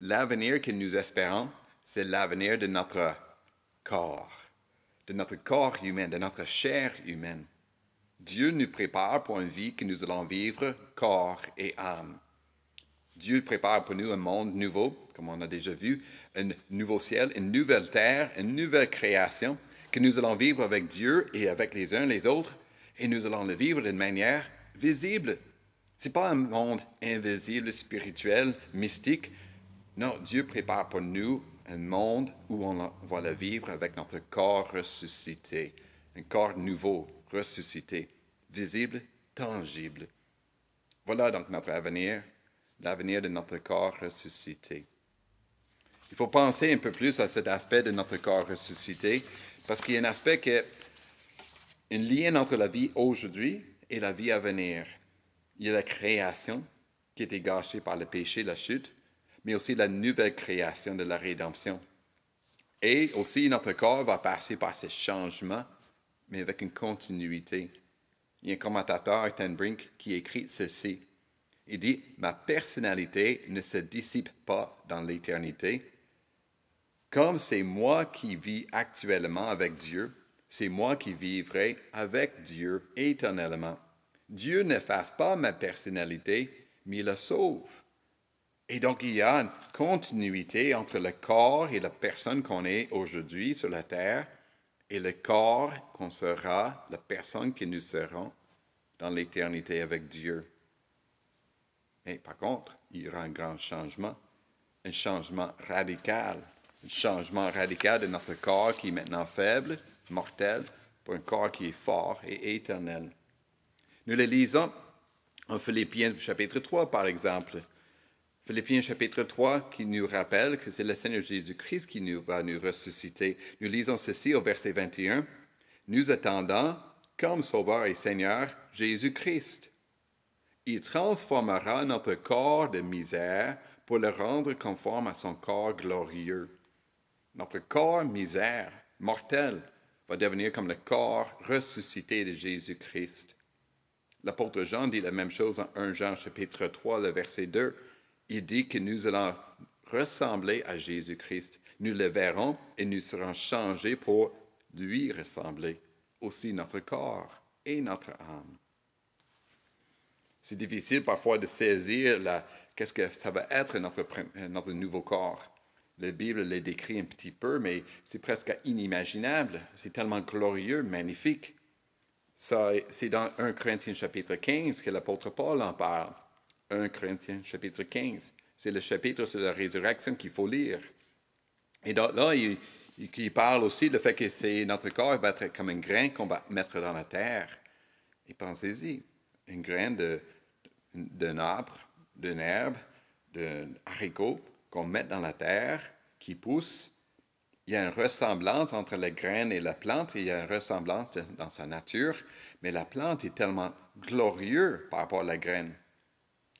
l'avenir que nous espérons, c'est l'avenir de notre corps humain, de notre chair humaine. Dieu nous prépare pour une vie que nous allons vivre corps et âme. Dieu prépare pour nous un monde nouveau, comme on a déjà vu, un nouveau ciel, une nouvelle terre, une nouvelle création que nous allons vivre avec Dieu et avec les uns les autres, et nous allons le vivre d'une manière visible. Ce n'est pas un monde invisible, spirituel, mystique. Non, Dieu prépare pour nous un monde où on va le vivre avec notre corps ressuscité, un corps nouveau, ressuscité, visible, tangible. Voilà donc notre avenir, l'avenir de notre corps ressuscité. Il faut penser un peu plus à cet aspect de notre corps ressuscité, parce qu'il y a un aspect qui est un lien entre la vie aujourd'hui et la vie à venir. Il y a la création qui a été gâchée par le péché, la chute, mais aussi la nouvelle création de la rédemption. Et aussi, notre corps va passer par ces changements, mais avec une continuité. Il y a un commentateur, Ten Brink, qui écrit ceci. Il dit « Ma personnalité ne se dissipe pas dans l'éternité. Comme c'est moi qui vis actuellement avec Dieu, c'est moi qui vivrai avec Dieu éternellement. Dieu n'efface pas ma personnalité, mais il la sauve. » Et donc, il y a une continuité entre le corps et la personne qu'on est aujourd'hui sur la terre et le corps qu'on sera, la personne que nous serons dans l'éternité avec Dieu. Mais par contre, il y aura un grand changement, un changement radical de notre corps qui est maintenant faible, mortel, pour un corps qui est fort et éternel. Nous le lisons en Philippiens chapitre 3, par exemple. Philippiens chapitre 3 qui nous rappelle que c'est le Seigneur Jésus-Christ qui va nous ressusciter. Nous lisons ceci au verset 21. Nous attendons comme Sauveur et Seigneur Jésus-Christ. Il transformera notre corps de misère pour le rendre conforme à son corps glorieux. Notre corps misère, mortel, va devenir comme le corps ressuscité de Jésus-Christ. L'apôtre Jean dit la même chose en 1 Jean chapitre 3, le verset 2. Il dit que nous allons ressembler à Jésus-Christ. Nous le verrons et nous serons changés pour lui ressembler. Aussi notre corps et notre âme. C'est difficile parfois de saisir qu'est-ce que ça va être notre nouveau corps. La Bible le décrit un petit peu, mais c'est presque inimaginable. C'est tellement glorieux, magnifique. Ça, c'est dans 1 Corinthiens chapitre 15 que l'apôtre Paul en parle. 1 Corinthiens chapitre 15. C'est le chapitre sur la résurrection qu'il faut lire. Et donc, là, il parle aussi du fait que notre corps va être comme un grain qu'on va mettre dans la terre. Et pensez-y, un grain d'un arbre, d'une herbe, d'un haricot qu'on met dans la terre, qui pousse. Il y a une ressemblance entre la graine et la plante, et il y a une ressemblance dans sa nature, mais la plante est tellement glorieuse par rapport à la graine.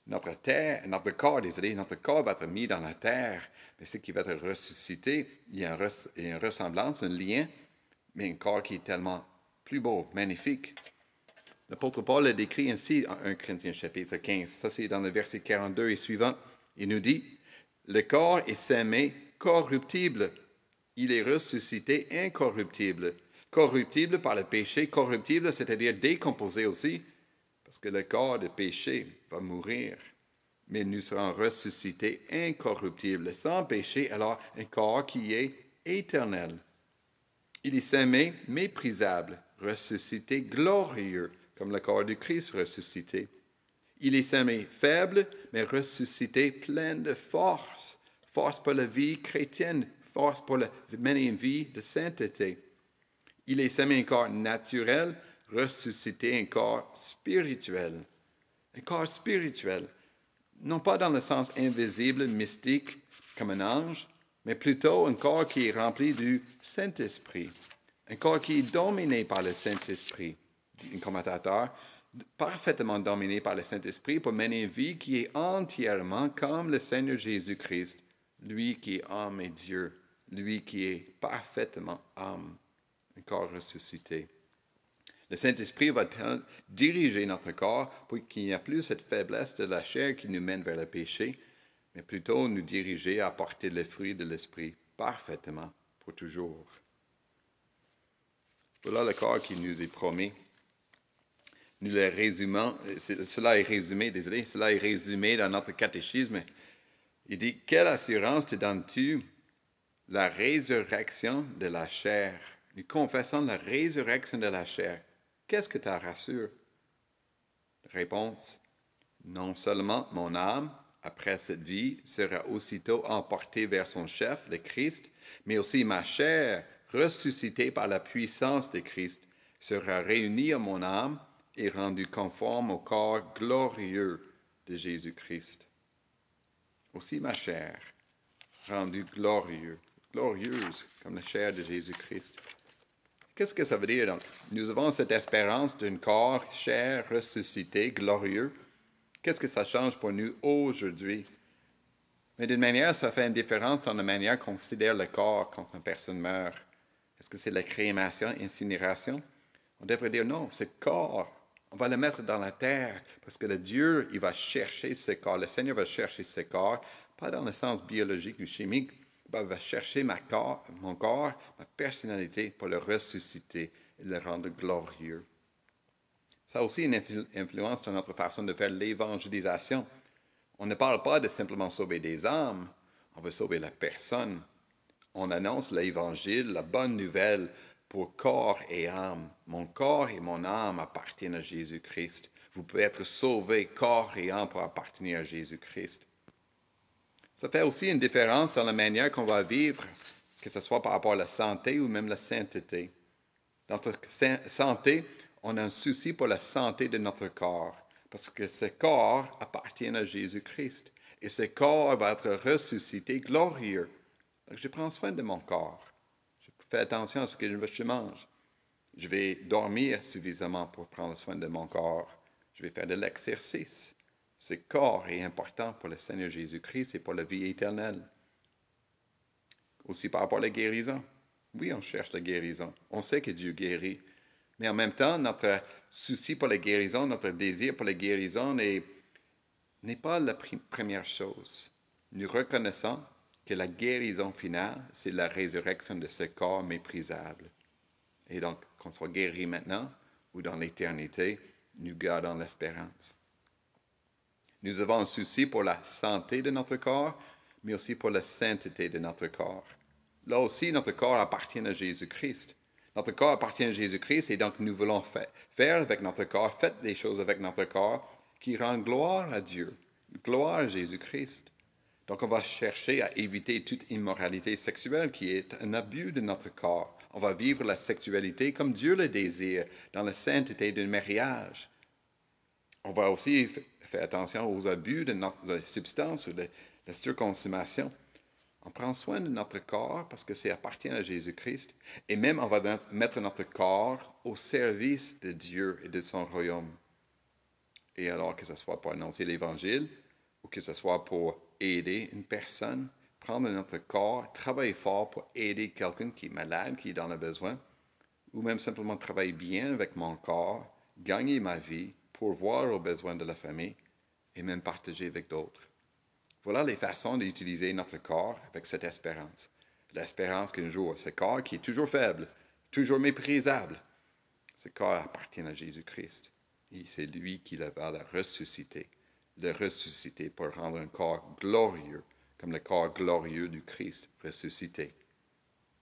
Notre corps va être mis dans la terre, mais ce qui va être ressuscité, il y a une ressemblance, un lien, mais un corps qui est tellement plus beau, magnifique. L'apôtre Paul le décrit ainsi en 1 Corinthiens chapitre 15. Ça, c'est dans le verset 42 et suivant. Il nous dit, « Le corps est semé corruptible. Il est ressuscité incorruptible. » Corruptible par le péché, corruptible, c'est-à-dire décomposé aussi, parce que le corps de péché va mourir. Mais nous serons ressuscités incorruptibles, sans péché, alors un corps qui est éternel. Il est semé méprisable, ressuscité glorieux, comme le corps du Christ ressuscité. Il est semé faible, mais ressuscité plein de force. Force pour la vie chrétienne, force pour mener une vie de sainteté. Il est semé un corps naturel, ressuscité un corps spirituel. Un corps spirituel, non pas dans le sens invisible, mystique, comme un ange, mais plutôt un corps qui est rempli du Saint-Esprit. Un corps qui est dominé par le Saint-Esprit, dit un commentateur, parfaitement dominé par le Saint-Esprit pour mener une vie qui est entièrement comme le Seigneur Jésus-Christ, lui qui est âme et Dieu, lui qui est parfaitement âme, un corps ressuscité. Le Saint-Esprit va diriger notre corps pour qu'il n'y ait plus cette faiblesse de la chair qui nous mène vers le péché, mais plutôt nous diriger à porter le fruit de l'Esprit parfaitement pour toujours. Voilà le corps qui nous est promis. Nous le résumons, cela est résumé dans notre catéchisme. Il dit, quelle assurance te donnes-tu? La résurrection de la chair. Nous confessons la résurrection de la chair. Qu'est-ce que ça rassure? Réponse, non seulement mon âme, après cette vie, sera aussitôt emportée vers son chef, le Christ, mais aussi ma chair, ressuscitée par la puissance de Christ, sera réunie à mon âme et rendue conforme au corps glorieux de Jésus-Christ. Aussi ma chair, rendue glorieuse comme la chair de Jésus-Christ. Qu'est-ce que ça veut dire donc? Nous avons cette espérance d'un corps, chair, ressuscité, glorieux. Qu'est-ce que ça change pour nous aujourd'hui? Mais d'une manière, ça fait une différence dans la manière qu'on considère le corps quand une personne meurt. Est-ce que c'est la crémation, incinération? On devrait dire non, ce corps, on va le mettre dans la terre parce que le Dieu, il va chercher ce corps. Le Seigneur va chercher ce corps, pas dans le sens biologique ou chimique, il va chercher mon corps, ma personnalité pour le ressusciter et le rendre glorieux. Ça a aussi une influence sur notre façon de faire l'évangélisation. On ne parle pas de simplement sauver des âmes, on veut sauver la personne. On annonce l'évangile, la bonne nouvelle pour corps et âme. Mon corps et mon âme appartiennent à Jésus-Christ. Vous pouvez être sauvés, corps et âme, pour appartenir à Jésus-Christ. Ça fait aussi une différence dans la manière qu'on va vivre, que ce soit par rapport à la santé ou même la sainteté. Dans notre santé, on a un souci pour la santé de notre corps, parce que ce corps appartient à Jésus-Christ. Et ce corps va être ressuscité, glorieux. Donc, je prends soin de mon corps. Je fais attention à ce que je mange. Je vais dormir suffisamment pour prendre soin de mon corps. Je vais faire de l'exercice. Ce corps est important pour le Seigneur Jésus-Christ et pour la vie éternelle. Aussi par rapport à la guérison. Oui, on cherche la guérison. On sait que Dieu guérit. Mais en même temps, notre souci pour la guérison, notre désir pour la guérison n'est pas la première chose. Nous reconnaissons que la guérison finale, c'est la résurrection de ce corps méprisable. Et donc, qu'on soit guéri maintenant ou dans l'éternité, nous gardons l'espérance. Nous avons un souci pour la santé de notre corps, mais aussi pour la sainteté de notre corps. Là aussi, notre corps appartient à Jésus-Christ. Notre corps appartient à Jésus-Christ et donc nous voulons faire avec notre corps, faites des choses avec notre corps qui rendent gloire à Dieu, gloire à Jésus-Christ. Donc on va chercher à éviter toute immoralité sexuelle qui est un abus de notre corps. On va vivre la sexualité comme Dieu le désire, dans la sainteté d'un mariage. On va aussi faire attention aux abus de la substance ou de la surconsommation. On prend soin de notre corps parce que ça appartient à Jésus-Christ. Et même, on va mettre notre corps au service de Dieu et de son royaume. Et alors, que ce soit pour annoncer l'Évangile ou que ce soit pour aider une personne, prendre notre corps, travailler fort pour aider quelqu'un qui est malade, qui est dans le besoin, ou même simplement travailler bien avec mon corps, gagner ma vie, pourvoir aux besoins de la famille et même partager avec d'autres. Voilà les façons d'utiliser notre corps avec cette espérance. L'espérance qu'un jour, ce corps qui est toujours faible, toujours méprisable, ce corps appartient à Jésus-Christ. Et c'est lui qui va le ressusciter pour rendre un corps glorieux, comme le corps glorieux du Christ ressuscité.